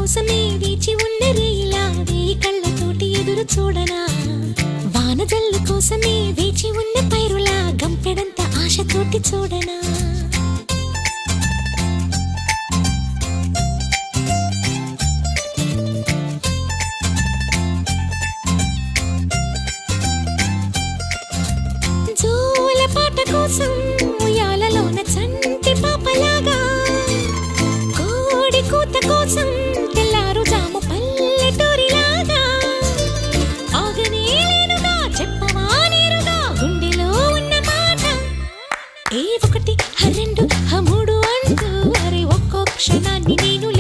కోసమే వేచి ఉన్న రేయిలా వేయి కళ్ళతోటి ఎదురు చూడనా వానజల్లు కోసమే వేచి ఉన్న పైరులా గంపెడంత ఆశతోటి చూడనా జోల పాట కోసం ఉయ్యాలలోన చంటి పాపలాగా కోడి కూత కోసం తెల్లారు జాము పల్లెటూరిలాగా ఆగనే లేనుగా చెప్పవా నేరుగా గుండెలో ఉన్న మాట ఏ ఒకటి రెండు మూడు అంటూ అరే ఒక్కో క్షణాన్ని నేను